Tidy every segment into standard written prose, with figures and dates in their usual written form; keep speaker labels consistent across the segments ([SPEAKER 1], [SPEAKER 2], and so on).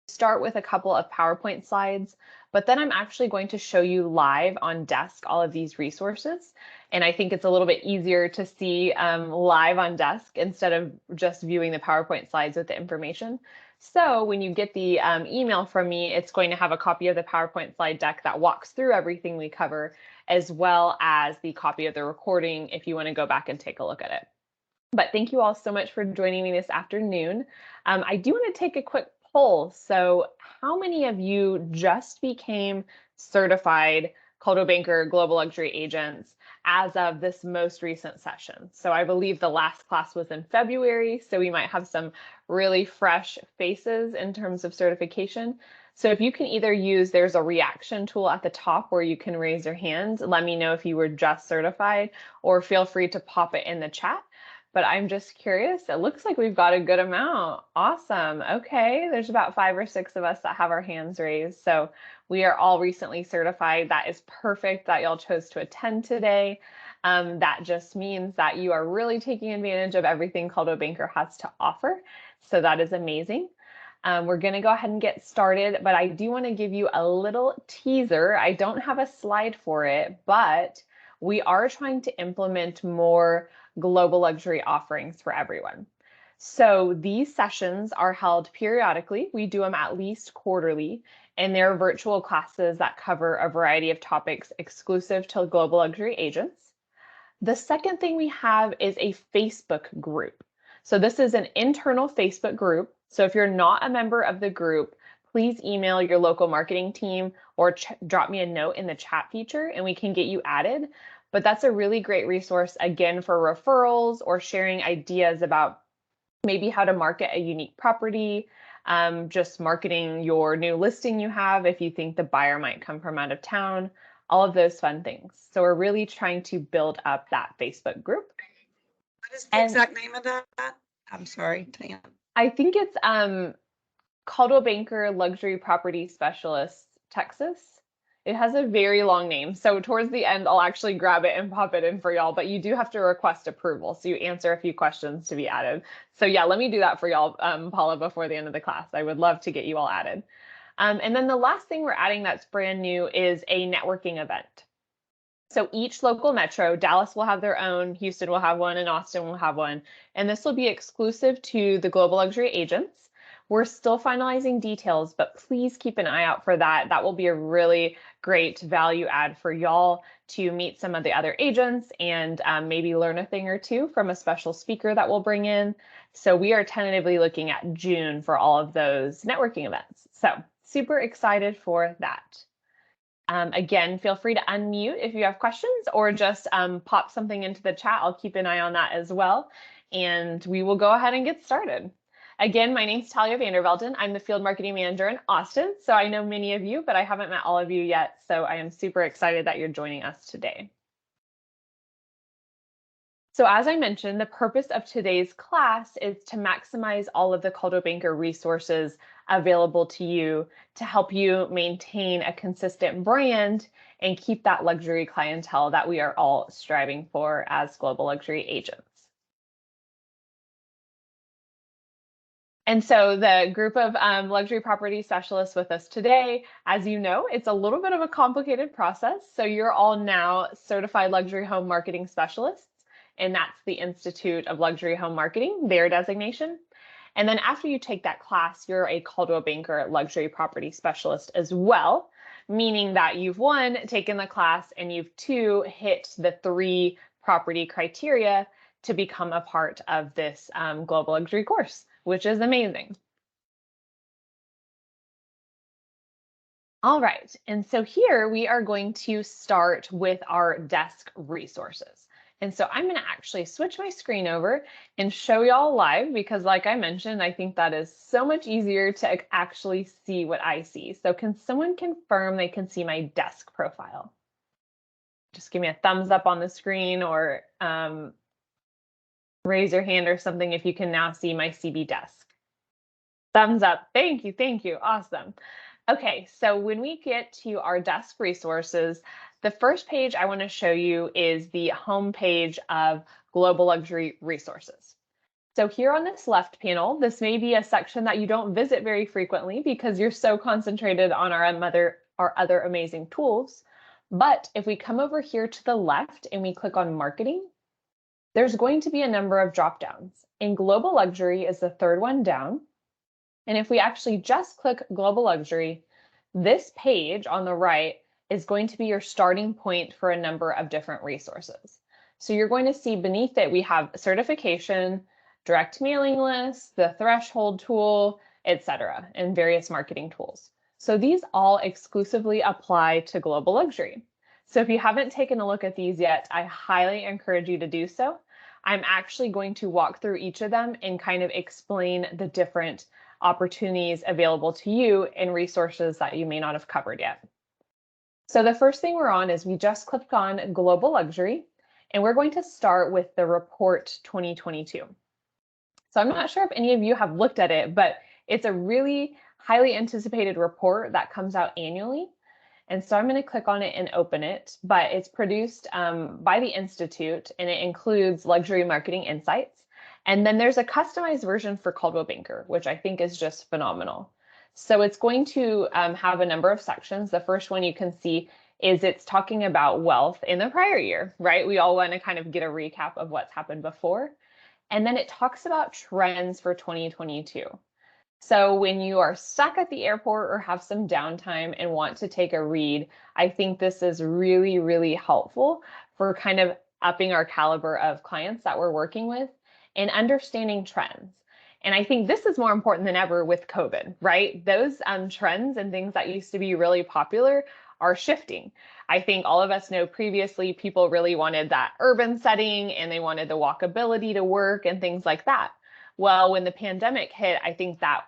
[SPEAKER 1] start with a couple of PowerPoint slides, but then I'm actually going to show you live on desk all of these resources. And I think it's a little bit easier to see live on desk instead of just viewing the PowerPoint slides with the information. So when you get the email from me, it's going to have a copy of the PowerPoint slide deck that walks through everything we cover, as well as the copy of the recording if you want to go back and take a look at it. But thank you all so much for joining me this afternoon. I do want to take a quick poll. So how many of you just became certified Coldwell Banker Global Luxury Agents as of this most recent session? So I believe the last class was in February, so we might have some really fresh faces in terms of certification. So if you can either use, there's a reaction tool at the top where you can raise your hand. Let me know if you were just certified, or feel free to pop it in the chat. But I'm just curious. It looks like we've got a good amount. Awesome. Okay, there's about 5 or 6 of us that have our hands raised. So we are all recently certified. That is perfect that y'all chose to attend today. That just means that you are really taking advantage of everything Coldwell Banker has to offer. So that is amazing. We're going to go ahead and get started, but I do want to give you a little teaser. I don't have a slide for it, but we are trying to implement more global luxury offerings for everyone. So these sessions are held periodically. We do them at least quarterly, and they're virtual classes that cover a variety of topics exclusive to global luxury agents. The second thing we have is a Facebook group. So this is an internal Facebook group. So if you're not a member of the group, please email your local marketing team or drop me a note in the chat feature and we can get you added. But that's a really great resource, again, for referrals or sharing ideas about maybe how to market a unique property, just marketing your new listing you have if you think the buyer might come from out of town, all of those fun things. So we're really trying to build up that Facebook group.
[SPEAKER 2] What is the exact name of that? I'm sorry, Tam.
[SPEAKER 1] I think it's Caldwell Banker Luxury Property Specialists, Texas. It has a very long name. So towards the end, I'll actually grab it and pop it in for y'all, but you do have to request approval. So you answer a few questions to be added. So yeah, let me do that for y'all, Paula, before the end of the class. I would love to get you all added. And then the last thing we're adding that's brand new is a networking event. So each local metro, Dallas will have their own, Houston will have one, and Austin will have one. And this will be exclusive to the global luxury agents. We're still finalizing details, but please keep an eye out for that. That will be a really great value add for y'all to meet some of the other agents and maybe learn a thing or two from a special speaker that we'll bring in. So we are tentatively looking at June for all of those networking events. So super excited for that. Again, feel free to unmute if you have questions or just pop something into the chat. I'll keep an eye on that as well. And we will go ahead and get started. Again, my name is Talia Vandervelden. I'm the Field Marketing Manager in Austin. So I know many of you, but I haven't met all of you yet. So I am super excited that you're joining us today. So as I mentioned, the purpose of today's class is to maximize all of the Coldwell Banker resources available to you to help you maintain a consistent brand and keep that luxury clientele that we are all striving for as global luxury agents. And so the group of luxury property specialists with us today, as you know, it's a little bit of a complicated process. So you're all now certified luxury home marketing specialists, and that's the Institute of Luxury Home Marketing, their designation. And then after you take that class, you're a Coldwell Banker luxury property specialist as well, meaning that you've one, taken the class, and you've two, hit the 3 property criteria to become a part of this global luxury course, which is amazing. All right, and so here we are going to start with our desk resources. And so I'm going to actually switch my screen over and show y'all live because like I mentioned, I think that is so much easier to actually see what I see. So can someone confirm they can see my desk profile? Just give me a thumbs up on the screen or raise your hand or something if you can now see my CB desk. Thumbs up. Thank you. Thank you. Awesome. Okay, so when we get to our desk resources, the first page I want to show you is the home page of Global Luxury Resources. So here on this left panel, this may be a section that you don't visit very frequently because you're so concentrated on our other amazing tools. But if we come over here to the left and we click on marketing, there's going to be a number of drop downs. And global luxury is the third one down. And if we actually just click global luxury, this page on the right is going to be your starting point for a number of different resources. So you're going to see beneath it, we have certification, direct mailing lists, the threshold tool, etc., and various marketing tools. So these all exclusively apply to global luxury. So if you haven't taken a look at these yet, I highly encourage you to do so. I'm actually going to walk through each of them and kind of explain the different opportunities available to you and resources that you may not have covered yet. So the first thing we're on is we just clicked on global luxury, and we're going to start with the report 2022. So I'm not sure if any of you have looked at it, but it's a really highly anticipated report that comes out annually. And so I'm going to click on it and open it, but it's produced by the Institute, and it includes luxury marketing insights. And then there's a customized version for Caldwell Banker, which I think is just phenomenal. So it's going to have a number of sections. The first one you can see is it's talking about wealth in the prior year, right? We all want to kind of get a recap of what's happened before. And then it talks about trends for 2022. So when you are stuck at the airport or have some downtime and want to take a read, I think this is really, really helpful for kind of upping our caliber of clients that we're working with and understanding trends. And I think this is more important than ever with COVID, right? Those trends and things that used to be really popular are shifting. I think all of us know previously people really wanted that urban setting and they wanted the walkability to work and things like that. Well, when the pandemic hit, I think that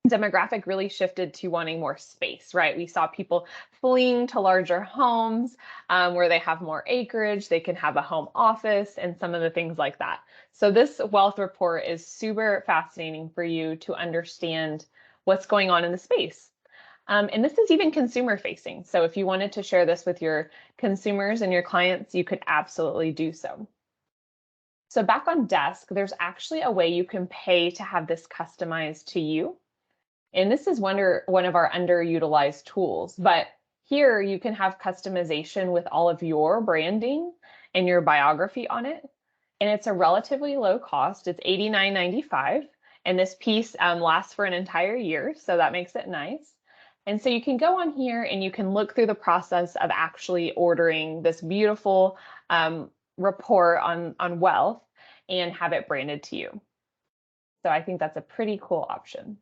[SPEAKER 1] demographic really shifted to wanting more space, right? We saw people fleeing to larger homes where they have more acreage, they can have a home office and some of the things like that. So this wealth report is super fascinating for you to understand what's going on in the space. And this is even consumer facing. So if you wanted to share this with your consumers and your clients, you could absolutely do so. So back on desk, there's actually a way you can pay to have this customized to you. And this is one of our underutilized tools, but here you can have customization with all of your branding and your biography on it. And it's a relatively low cost. It's $89.95. And this piece lasts for an entire year. So that makes it nice. And so you can go on here and you can look through the process of actually ordering this beautiful report on wealth and have it branded to you. So I think that's a pretty cool option.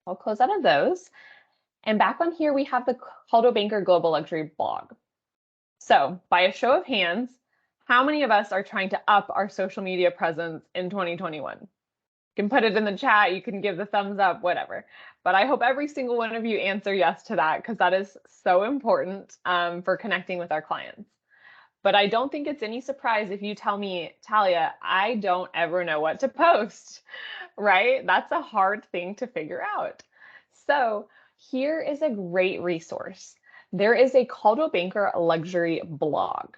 [SPEAKER 1] I'll close out of those. And back on here, we have the Caldwell Banker Global Luxury blog. So by a show of hands, how many of us are trying to up our social media presence in 2021? You can put it in the chat, you can give the thumbs up, whatever. But I hope every single one of you answer yes to that because that is so important for connecting with our clients. But I don't think it's any surprise if you tell me, Talia, I don't ever know what to post, right? That's a hard thing to figure out. So here is a great resource. There is a Caldwell Banker luxury blog.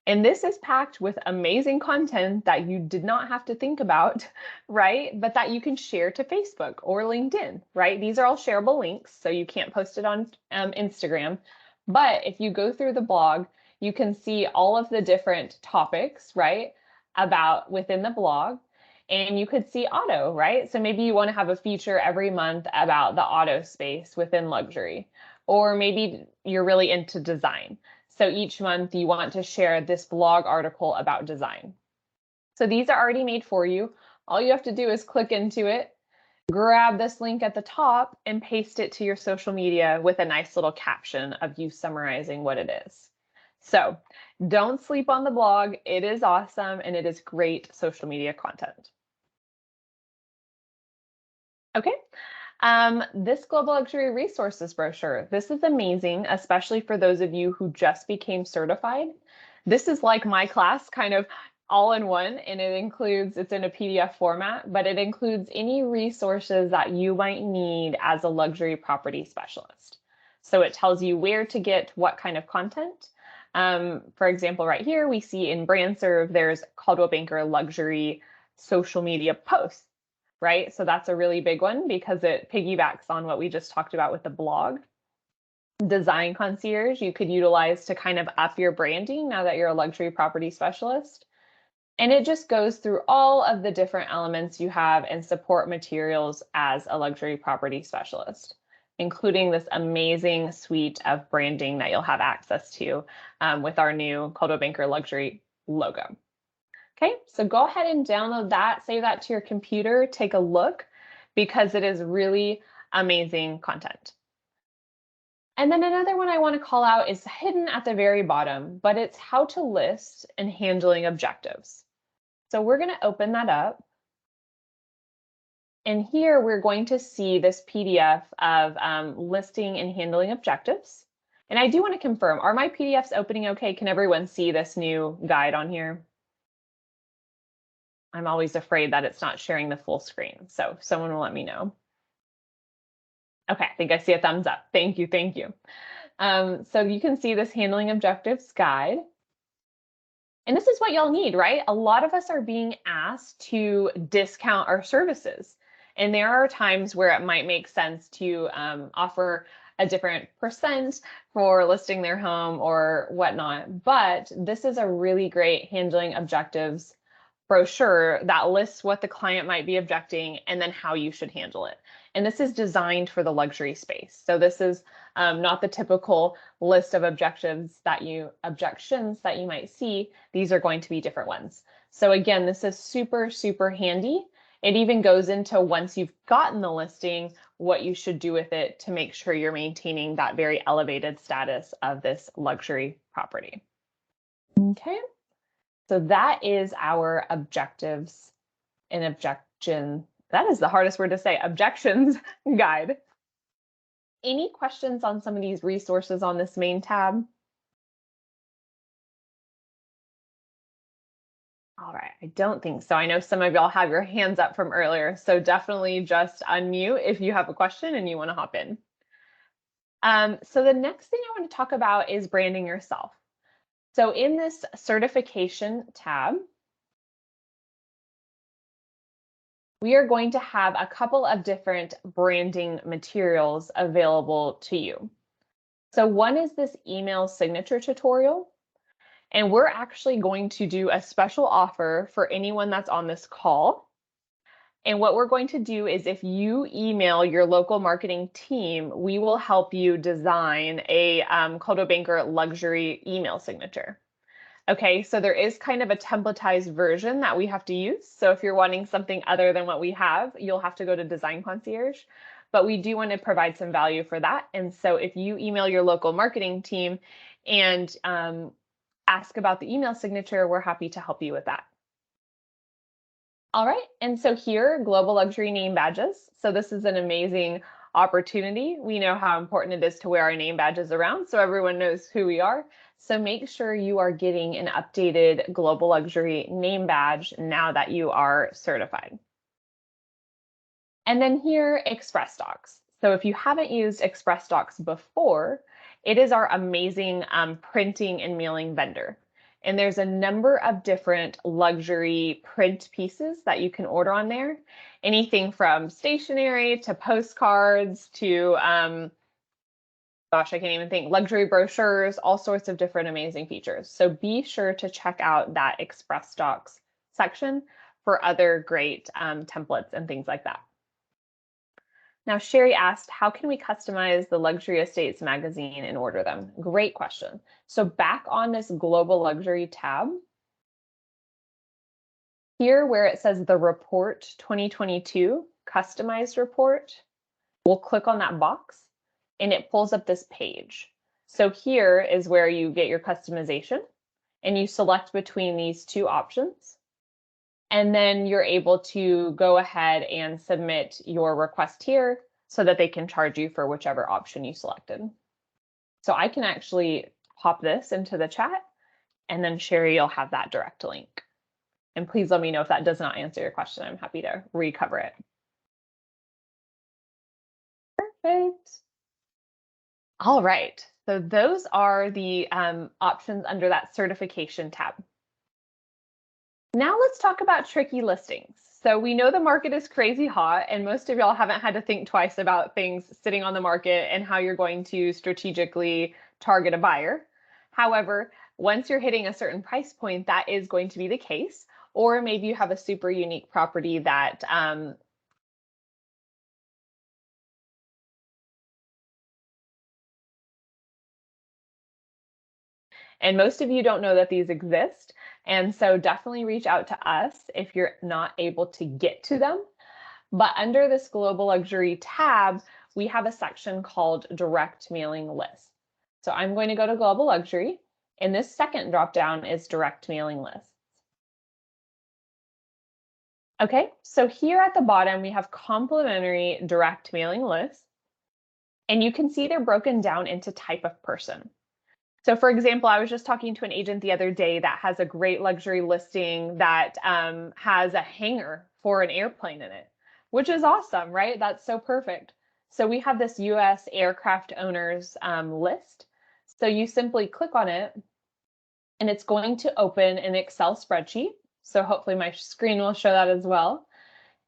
[SPEAKER 1] And this is packed with amazing content that you did not have to think about, right? But that you can share to Facebook or LinkedIn, right? These are all shareable links, so you can't post it on Instagram. But if you go through the blog, you can see all of the different topics, right, about within the blog. And you could see auto, right? So maybe you want to have a feature every month about the auto space within luxury, or maybe you're really into design. So each month you want to share this blog article about design. So these are already made for you. All you have to do is click into it, grab this link at the top and paste it to your social media with a nice little caption of you summarizing what it is. So don't sleep on the blog. It is awesome and it is great social media content. Okay. This Global Luxury Resources brochure, this is amazing, especially for those of you who just became certified. This is like my class, kind of all in one, and it's in a PDF format, but it includes any resources that you might need as a luxury property specialist. So it tells you where to get what kind of content. For example, right here, we see in BrandServe, there's Caldwell Banker Luxury social media posts, right? So that's a really big one because it piggybacks on what we just talked about with the blog. Design Concierge you could utilize to kind of up your branding now that you're a luxury property specialist. And it just goes through all of the different elements you have and support materials as a luxury property specialist, including this amazing suite of branding that you'll have access to with our new Caldwell Banker Luxury logo. Okay, so go ahead and download that, save that to your computer, take a look, because it is really amazing content. And then another one I want to call out is hidden at the very bottom, but it's how to list and handling objectives. So we're going to open that up. And here we're going to see this PDF of listing and handling objectives. And I do want to confirm, are my PDFs opening okay? Can everyone see this new guide on here? I'm always afraid that it's not sharing the full screen, so someone will let me know. Okay, I think I see a thumbs up. Thank you, thank you. So you can see this handling objectives guide. And this is what y'all need, right? A lot of us are being asked to discount our services. And there are times where it might make sense to offer a different percent for listing their home or whatnot. But this is a really great handling objectives brochure that lists what the client might be objecting and then how you should handle it. And this is designed for the luxury space. So this is not the typical list of objections that you might see. These are going to be different ones. So again, this is super, super handy. It even goes into, once you've gotten the listing, what you should do with it to make sure you're maintaining that very elevated status of this luxury property. Okay. So that is our objectives and objection. That is the hardest word to say, objections guide. Any questions on some of these resources on this main tab? All right, I don't think so. I know some of y'all have your hands up from earlier, so definitely just unmute if you have a question and you want to hop in. So the next thing I want to talk about is branding yourself. So in this certification tab, we are going to have a couple of different branding materials available to you. So one is this email signature tutorial, and we're actually going to do a special offer for anyone that's on this call. And what we're going to do is, if you email your local marketing team, we will help you design a Caldwell Banker luxury email signature. Okay, so there is kind of a templatized version that we have to use. So if you're wanting something other than what we have, you'll have to go to Design Concierge. But we do want to provide some value for that. And so if you email your local marketing team and ask about the email signature, we're happy to help you with that. All right, and so here, Global Luxury Name Badges. So this is an amazing opportunity. We know how important it is to wear our name badges around so everyone knows who we are. So make sure you are getting an updated Global Luxury name badge now that you are certified. And then here, Express Docs. So if you haven't used Express Docs before, it is our amazing printing and mailing vendor. And there's a number of different luxury print pieces that you can order on there. Anything from stationery to postcards to, gosh, I can't even think, luxury brochures, all sorts of different amazing features. So be sure to check out that Express Docs section for other great templates and things like that. Now, Sherry asked, how can we customize the Luxury Estates magazine and order them? Great question. So back on this Global Luxury tab, here where it says the Report 2022 Customized Report, we'll click on that box and it pulls up this page. So here is where you get your customization and you select between these two options. And then you're able to go ahead and submit your request here so that they can charge you for whichever option you selected. So I can actually pop this into the chat, and then Sherry, you'll have that direct link. And please let me know if that does not answer your question. I'm happy to recover it. Perfect. All right, so those are the options under that certification tab. Now let's talk about tricky listings. So we know the market is crazy hot, and most of y'all haven't had to think twice about things sitting on the market and how you're going to strategically target a buyer. However, once you're hitting a certain price point, that is going to be the case. Or maybe you have a super unique property that and most of you don't know that these exist. And so definitely reach out to us if you're not able to get to them. But under this Global Luxury tab, we have a section called Direct Mailing Lists. So I'm going to go to Global Luxury, and this second dropdown is Direct Mailing Lists. Okay, so here at the bottom, we have Complementary Direct Mailing Lists, and you can see they're broken down into type of person. So for example, I was just talking to an agent the other day that has a great luxury listing that has a hangar for an airplane in it, which is awesome, right? That's so perfect. So we have this US aircraft owners list. So you simply click on it and it's going to open an Excel spreadsheet. So hopefully my screen will show that as well.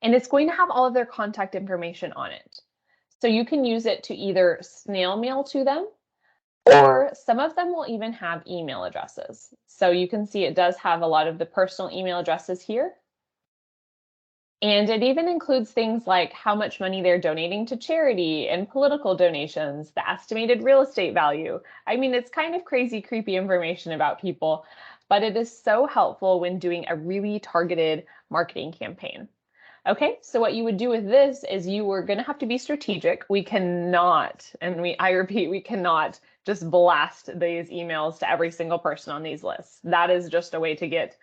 [SPEAKER 1] And it's going to have all of their contact information on it. So you can use it to either snail mail to them, or some of them will even have email addresses. So you can see it does have a lot of the personal email addresses here. And it even includes things like how much money they're donating to charity and political donations, the estimated real estate value. I mean, it's kind of crazy, creepy information about people, but it is so helpful when doing a really targeted marketing campaign. Okay, so what you would do with this is you were going to have to be strategic. We cannot, and I repeat, we cannot just blast these emails to every single person on these lists. That is just a way to get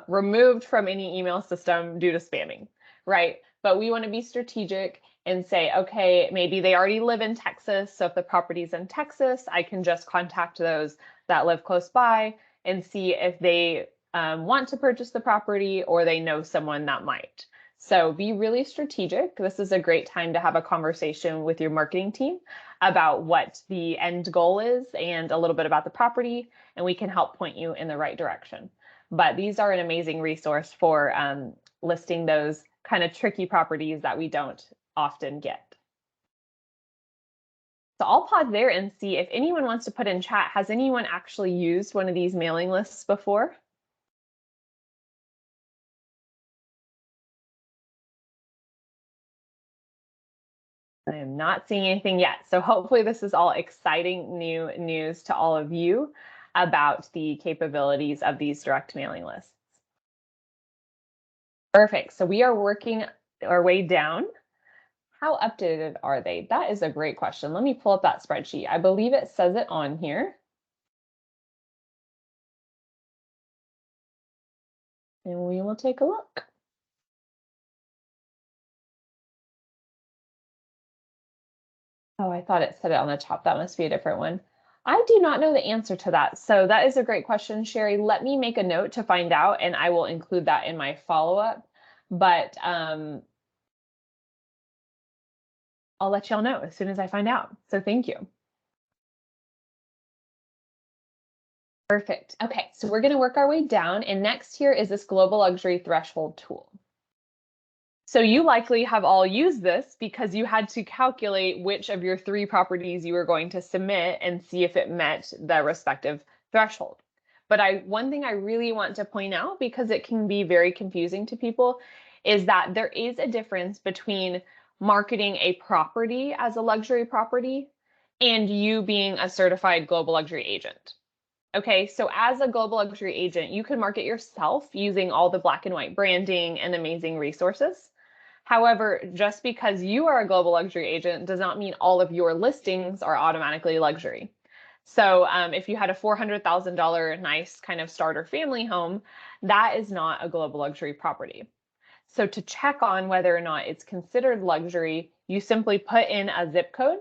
[SPEAKER 1] removed from any email system due to spamming, right? But we want to be strategic and say, okay, maybe they already live in Texas. So if the property's in Texas, I can just contact those that live close by and see if they want to purchase the property or they know someone that might. So be really strategic. This is a great time to have a conversation with your marketing team about what the end goal is and a little bit about the property, and we can help point you in the right direction. But these are an amazing resource for listing those kind of tricky properties that we don't often get. So I'll pause there and see if anyone wants to put in chat, has anyone actually used one of these mailing lists before? I am not seeing anything yet. So hopefully this is all exciting new news to all of you about the capabilities of these direct mailing lists. Perfect. So we are working our way down. How updated are they? That is a great question. Let me pull up that spreadsheet. I believe it says it on here. And we will take a look. Oh, I thought it said it on the top. That must be a different one. I do not know the answer to that. So that is a great question, Sherry. Let me make a note to find out, and I will include that in my follow-up. But I'll let y'all know as soon as I find out. So thank you. Perfect. Okay, so we're going to work our way down. And next here is this global luxury threshold tool. So you likely have all used this because you had to calculate which of your 3 properties you were going to submit and see if it met the respective threshold. But one thing I really want to point out, because it can be very confusing to people, is that there is a difference between marketing a property as a luxury property and you being a certified global luxury agent. Okay, so as a global luxury agent, you can market yourself using all the black and white branding and amazing resources. However, just because you are a global luxury agent does not mean all of your listings are automatically luxury. So if you had a $400,000 nice kind of starter family home, that is not a global luxury property. So to check on whether or not it's considered luxury, you simply put in a zip code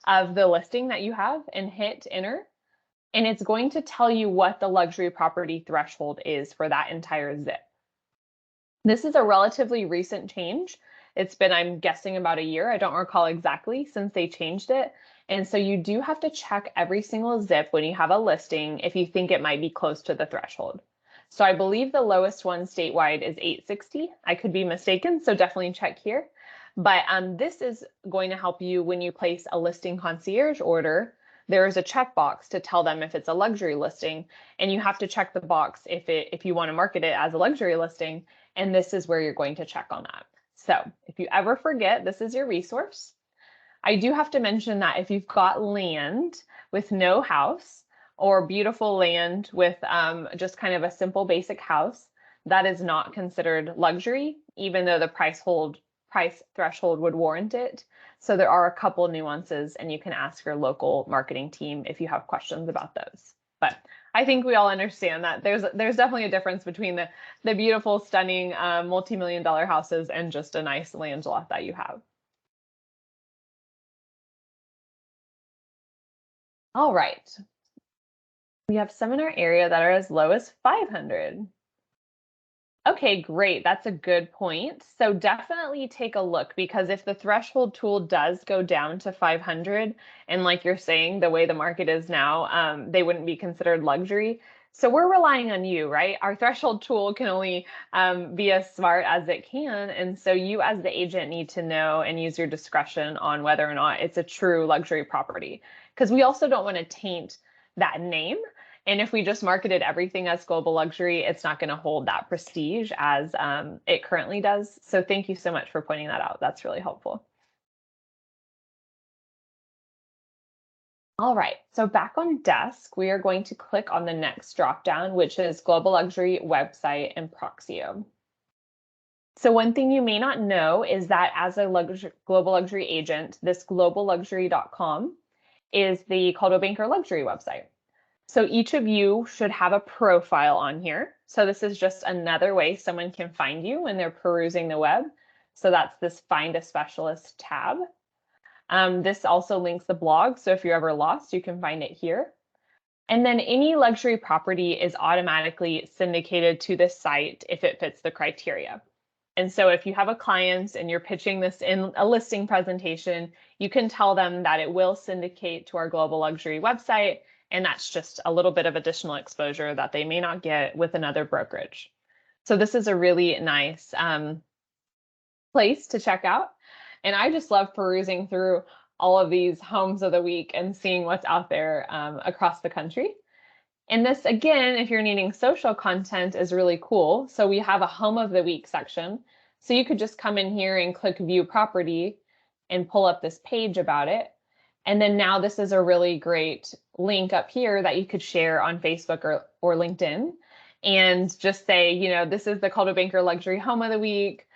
[SPEAKER 1] of the listing that you have and hit enter. And it's going to tell you what the luxury property threshold is for that entire zip. This is a relatively recent change. It's been, I'm guessing, about a year. I don't recall exactly since they changed it. And so you do have to check every single zip when you have a listing if you think it might be close to the threshold. So I believe the lowest one statewide is 860. I could be mistaken, so definitely check here. But this is going to help you when you place a listing concierge order. There is a checkbox to tell them if it's a luxury listing, and you have to check the box if you want to market it as a luxury listing, and this is where you're going to check on that. So if you ever forget, this is your resource. I do have to mention that if you've got land with no house or beautiful land with just kind of a simple basic house, that is not considered luxury, even though the price threshold would warrant it. So there are a couple nuances, and you can ask your local marketing team if you have questions about those. But I think we all understand that there's definitely a difference between the beautiful, stunning, multi-million-dollar houses and just a nice land lot that you have. All right. We have some in our area that are as low as 500. Okay, great. That's a good point. So definitely take a look, because if the threshold tool does go down to 500, and like you're saying, the way the market is now, they wouldn't be considered luxury. So we're relying on you, right? Our threshold tool can only be as smart as it can. And so you as the agent need to know and use your discretion on whether or not it's a true luxury property, because we also don't want to taint that name. And if we just marketed everything as global luxury, it's not going to hold that prestige as it currently does. So thank you so much for pointing that out. That's really helpful. All right, so back on desk, we are going to click on the next dropdown, which is Global Luxury Website and Proxio. So one thing you may not know is that as a global luxury agent, this globalluxury.com is the Caldwell Banker Luxury website. So each of you should have a profile on here. So this is just another way someone can find you when they're perusing the web. So that's this Find a Specialist tab. This also links the blog. So if you're ever lost, you can find it here. And then any luxury property is automatically syndicated to this site if it fits the criteria. And so if you have a client and you're pitching this in a listing presentation, you can tell them that it will syndicate to our global luxury website. And that's just a little bit of additional exposure that they may not get with another brokerage. So this is a really nice place to check out. And I just love perusing through all of these homes of the week and seeing what's out there across the country. And this, again, if you're needing social content, is really cool. So we have a home of the week section. So you could just come in here and click view property and pull up this page about it. And then now this is a really great link up here that you could share on Facebook or LinkedIn and just say, you know, this is the Caldwell Banker Luxury Home of the Week.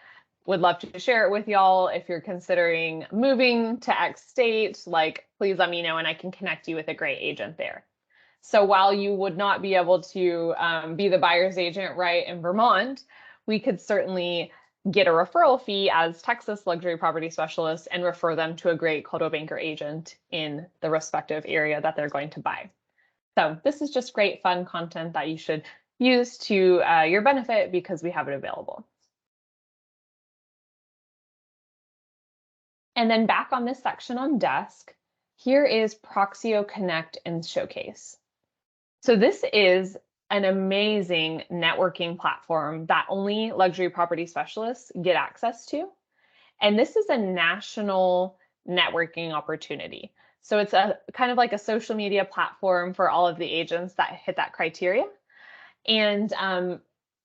[SPEAKER 1] Would love to share it with y'all. If you're considering moving to X state, like, please let me know and I can connect you with a great agent there. So while you would not be able to be the buyer's agent right in Vermont, we could certainly get a referral fee as Texas luxury property specialists and refer them to a great Caldwell Banker agent in the respective area that they're going to buy. So this is just great fun content that you should use to your benefit because we have it available. And then back on this section on desk, here is Proxio Connect and Showcase. So this is an amazing networking platform that only luxury property specialists get access to. And this is a national networking opportunity. So it's a kind of like a social media platform for all of the agents that hit that criteria. And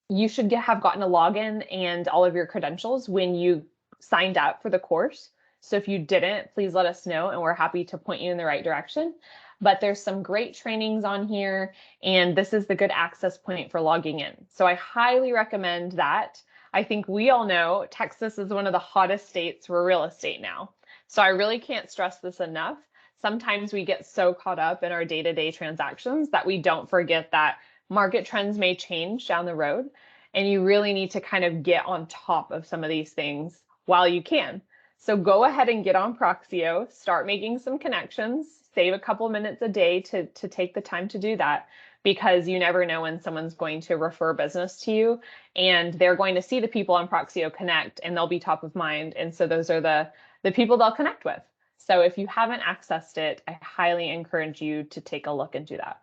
[SPEAKER 1] you should have gotten a login and all of your credentials when you signed up for the course. So if you didn't, please let us know and we're happy to point you in the right direction. But there's some great trainings on here, and this is the good access point for logging in. So I highly recommend that. I think we all know Texas is one of the hottest states for real estate now. So I really can't stress this enough. Sometimes we get so caught up in our day-to-day transactions that we don't forget that market trends may change down the road, and you really need to kind of get on top of some of these things while you can. So go ahead and get on Proxio, start making some connections, save a couple minutes a day to take the time to do that, because you never know when someone's going to refer business to you and they're going to see the people on Proxio Connect and they'll be top of mind. And so those are the people they'll connect with. So if you haven't accessed it, I highly encourage you to take a look and do that.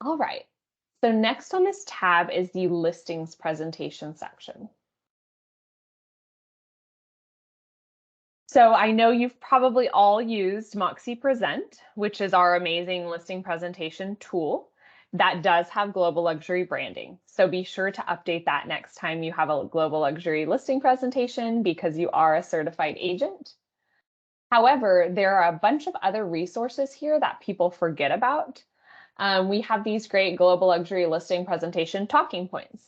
[SPEAKER 1] All right. So next on this tab is the listings presentation section. So I know you've probably all used Moxie Present, which is our amazing listing presentation tool that does have global luxury branding. So be sure to update that next time you have a global luxury listing presentation because you are a certified agent. However, there are a bunch of other resources here that people forget about. We have these great global luxury listing presentation talking points.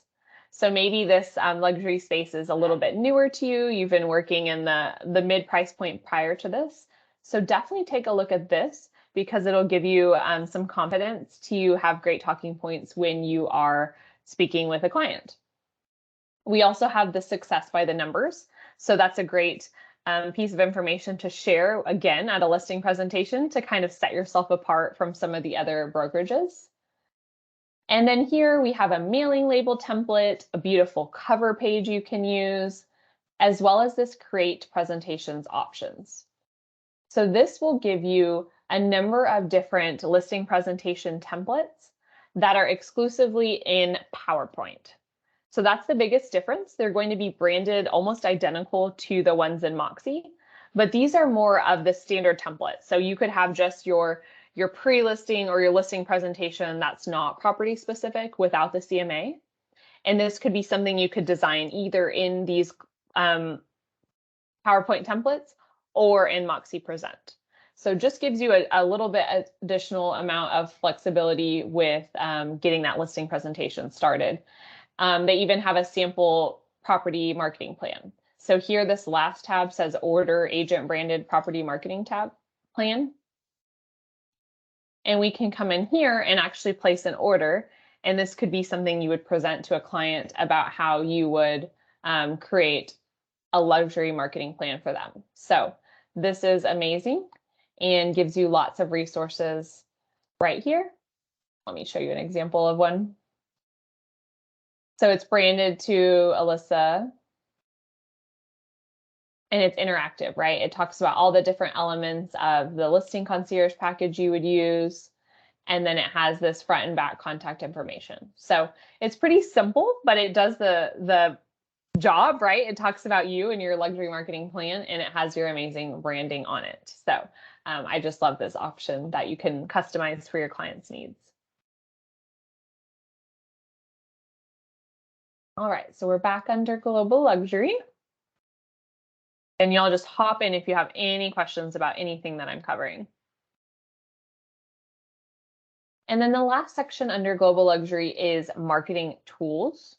[SPEAKER 1] So maybe this luxury space is a little bit newer to you. You've been working in the mid price point prior to this. So definitely take a look at this because it'll give you some confidence to have great talking points when you are speaking with a client. We also have the success by the numbers. So that's a great piece of information to share again at a listing presentation to kind of set yourself apart from some of the other brokerages. And then here we have a mailing label template, a beautiful cover page you can use, as well as this create presentations options. So this will give you a number of different listing presentation templates that are exclusively in PowerPoint. So that's the biggest difference. They're going to be branded almost identical to the ones in Moxie, but these are more of the standard template. So you could have just your pre-listing or your listing presentation that's not property specific without the CMA. And this could be something you could design either in these PowerPoint templates or in Moxie Present. So just gives you a little bit additional amount of flexibility with getting that listing presentation started. They even have a sample property marketing plan. So here, this last tab says order agent branded property marketing tab plan. And we can come in here and actually place an order. And this could be something you would present to a client about how you would create a luxury marketing plan for them. So this is amazing and gives you lots of resources right here. Let me show you an example of one. So it's branded to Alyssa. And it's interactive, right? It talks about all the different elements of the listing concierge package you would use. And then it has this front and back contact information. So it's pretty simple, but it does the job, right? It talks about you and your luxury marketing plan, and it has your amazing branding on it. So I just love this option that you can customize for your clients' needs. All right, so we're back under global luxury. And y'all just hop in if you have any questions about anything that I'm covering. And then the last section under global luxury is marketing tools.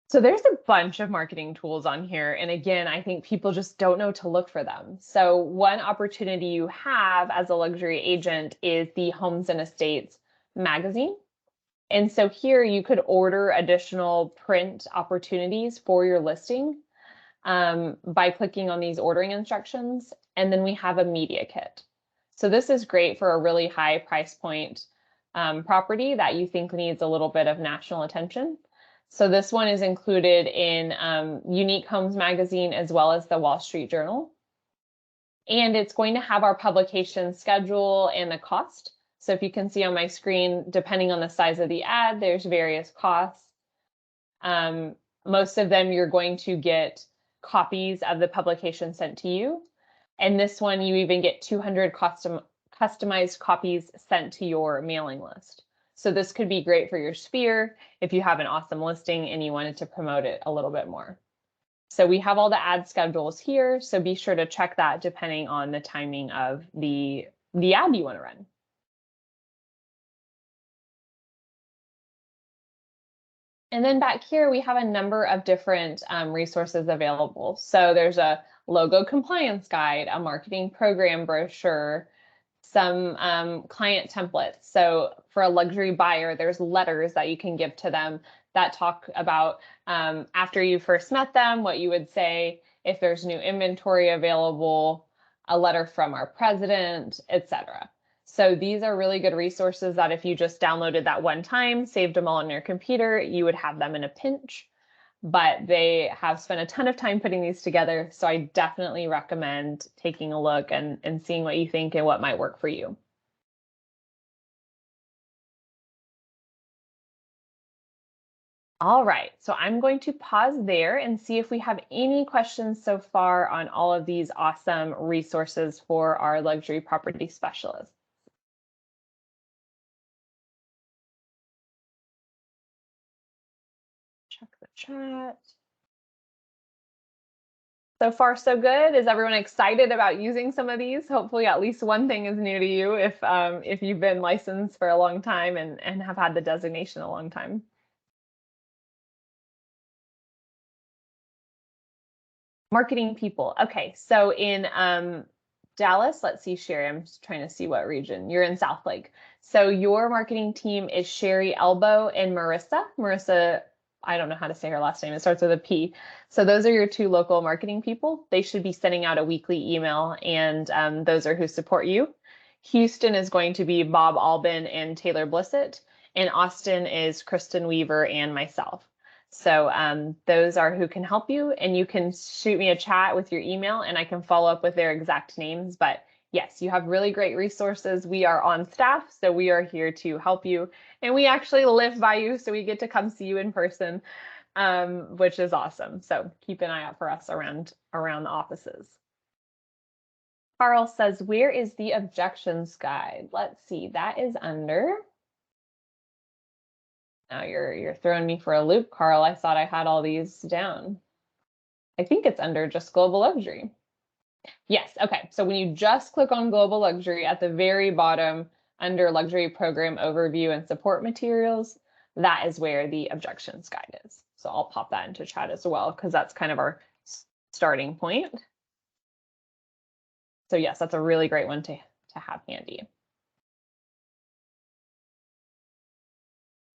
[SPEAKER 1] So there's a bunch of marketing tools on here. And again, I think people just don't know to look for them. So one opportunity you have as a luxury agent is the Homes and Estates magazine. And so here you could order additional print opportunities for your listing by clicking on these ordering instructions. And then we have a media kit. So this is great for a really high price point property that you think needs a little bit of national attention. So this one is included in Unique Homes magazine as well as the Wall Street Journal. And it's going to have our publication schedule and the cost. So if you can see on my screen, depending on the size of the ad, there's various costs. Most of them you're going to get copies of the publication sent to you. And this one, you even get 200 customized copies sent to your mailing list. So this could be great for your sphere if you have an awesome listing and you wanted to promote it a little bit more. So we have all the ad schedules here, so be sure to check that depending on the timing of the ad you want to run. And then back here, we have a number of different resources available. So there's a logo compliance guide, a marketing program brochure, some client templates. So for a luxury buyer, there's letters that you can give to them that talk about after you first met them, what you would say, if there's new inventory available, a letter from our president, etc. So these are really good resources that if you just downloaded that one time, saved them all on your computer, you would have them in a pinch. But they have spent a ton of time putting these together. So I definitely recommend taking a look and seeing what you think and what might work for you. All right, so I'm going to pause there and see if we have any questions so far on all of these awesome resources for our luxury property specialists. Check the chat. So far, so good. Is everyone excited about using some of these? Hopefully at least one thing is new to you if you've been licensed for a long time and have had the designation a long time. Marketing people. Okay, so in Dallas, let's see, Sherry, I'm just trying to see what region. You're in Southlake. So your marketing team is Sherry Elbow and Marissa. Marissa, I don't know how to say her last name. It starts with a P. So those are your two local marketing people. They should be sending out a weekly email, and those are who support you. Houston is going to be Bob Albin and Taylor Blissett, and Austin is Kristen Weaver and myself. So those are who can help you, and you can shoot me a chat with your email and I can follow up with their exact names. But yes, you have really great resources. We are on staff, so we are here to help you. And we actually live by you, so we get to come see you in person, which is awesome. So keep an eye out for us around the offices. Carl says, where is the objections guide? Let's see, that is under. Now you're throwing me for a loop, Carl. I thought I had all these down. I think it's under just global luxury. Yes, okay. So when you just click on global luxury at the very bottom under luxury program overview and support materials, that is where the objections guide is. So I'll pop that into chat as well, because that's kind of our starting point. So yes, that's a really great one to have handy.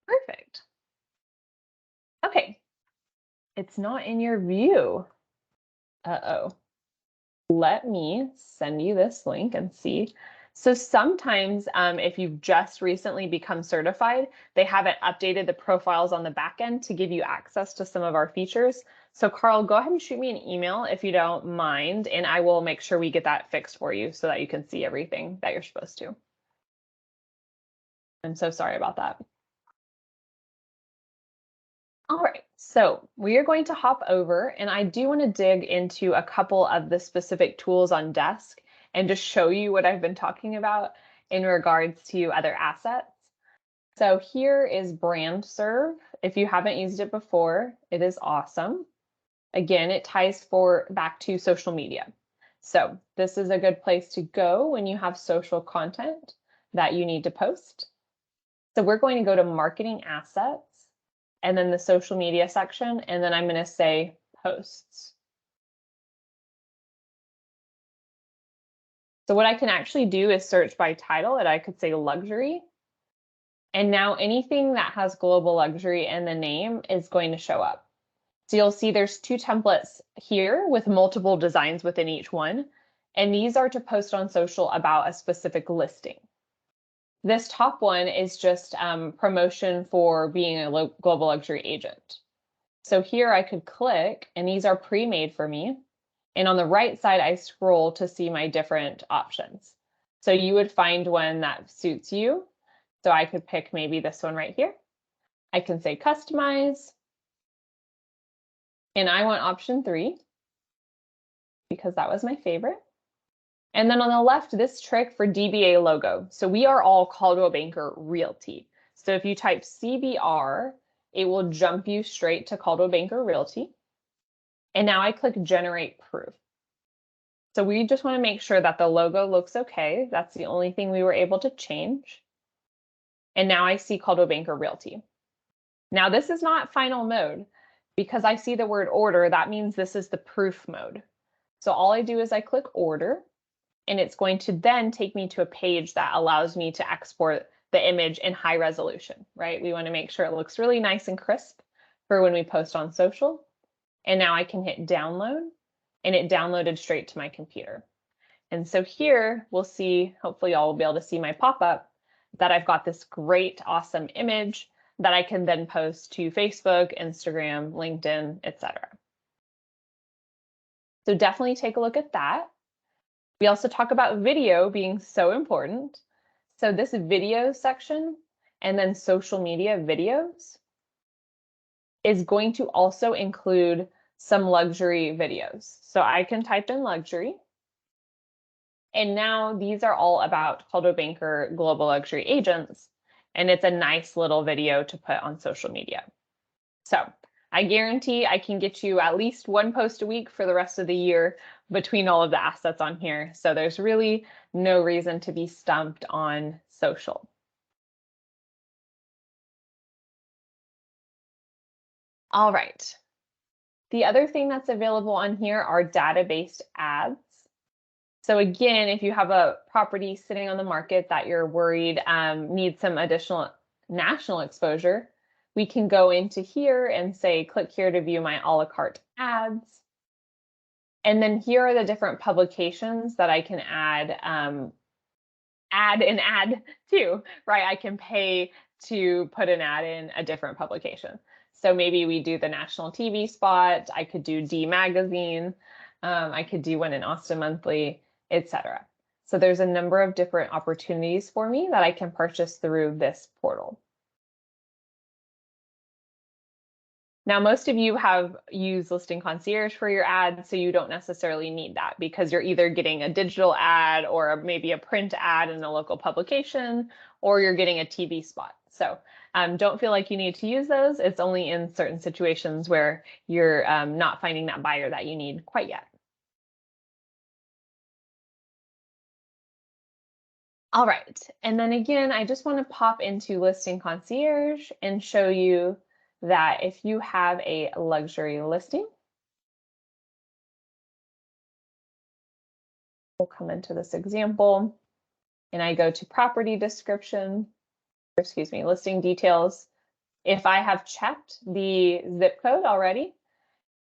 [SPEAKER 1] Perfect. Okay, it's not in your view. Uh-oh. Let me send you this link and see. So sometimes if you've just recently become certified, they haven't updated the profiles on the back end to give you access to some of our features. So Carl, go ahead and shoot me an email if you don't mind, and I will make sure we get that fixed for you so that you can see everything that you're supposed to. I'm so sorry about that. All right, so we are going to hop over, and I do want to dig into a couple of the specific tools on Desk and just show you what I've been talking about in regards to other assets. So here is Brand Serve. If you haven't used it before, it is awesome. Again, it ties back to social media. So this is a good place to go when you have social content that you need to post. So we're going to go to Marketing Assets, and then the social media section, and then I'm going to say posts. So what I can actually do is search by title, and I could say luxury. And now anything that has global luxury in the name is going to show up. So you'll see there's two templates here with multiple designs within each one. And these are to post on social about a specific listing. This top one is just promotion for being a global luxury agent. So here I could click, and these are pre-made for me. And on the right side, I scroll to see my different options. So you would find one that suits you. So I could pick maybe this one right here. I can say customize. And I want option 3 because that was my favorite. And then on the left, this trick for DBA logo. So we are all Caldwell Banker Realty. So if you type CBR, it will jump you straight to Caldwell Banker Realty. And now I click Generate Proof. So we just want to make sure that the logo looks okay. That's the only thing we were able to change. And now I see Caldwell Banker Realty. Now this is not final mode. Because I see the word order, that means this is the proof mode. So all I do is I click order, and it's going to then take me to a page that allows me to export the image in high resolution, right? We want to make sure it looks really nice and crisp for when we post on social. And now I can hit download, and it downloaded straight to my computer. And so here we'll see, hopefully y'all will be able to see my pop-up, that I've got this great, awesome image that I can then post to Facebook, Instagram, LinkedIn, etc. So definitely take a look at that. We also talk about video being so important. So this video section and then social media videos, is going to also include some luxury videos. So I can type in luxury. And now these are all about Caldwell Banker Global Luxury Agents. And it's a nice little video to put on social media. So I guarantee I can get you at least one post a week for the rest of the year between all of the assets on here. So there's really no reason to be stumped on social. All right. The other thing that's available on here are data-based ads. So again, if you have a property sitting on the market that you're worried needs some additional national exposure, we can go into here and say, click here to view my a la carte ads. And then here are the different publications that I can add an ad to, right? I can pay to put an ad in a different publication. So maybe we do the national TV spot. I could do D Magazine. I could do one in Austin Monthly, etc. So there's a number of different opportunities for me that I can purchase through this portal. Now, most of you have used Listing Concierge for your ads, so you don't necessarily need that because you're either getting a digital ad or maybe a print ad in a local publication, or you're getting a TV spot. So don't feel like you need to use those. It's only in certain situations where you're not finding that buyer that you need quite yet. All right, and then again, I just want to pop into Listing Concierge and show you that if you have a luxury listing, we'll come into this example and I go to property description, excuse me, listing details. If I have checked the zip code already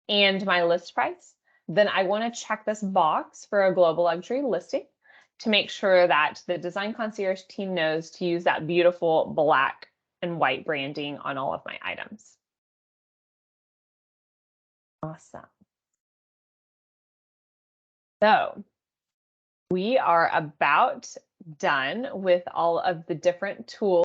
[SPEAKER 1] and my list price, then I want to check this box for a global luxury listing to make sure that the Design Concierge team knows to use that beautiful black and white branding on all of my items. Awesome. So we are about done with all of the different tools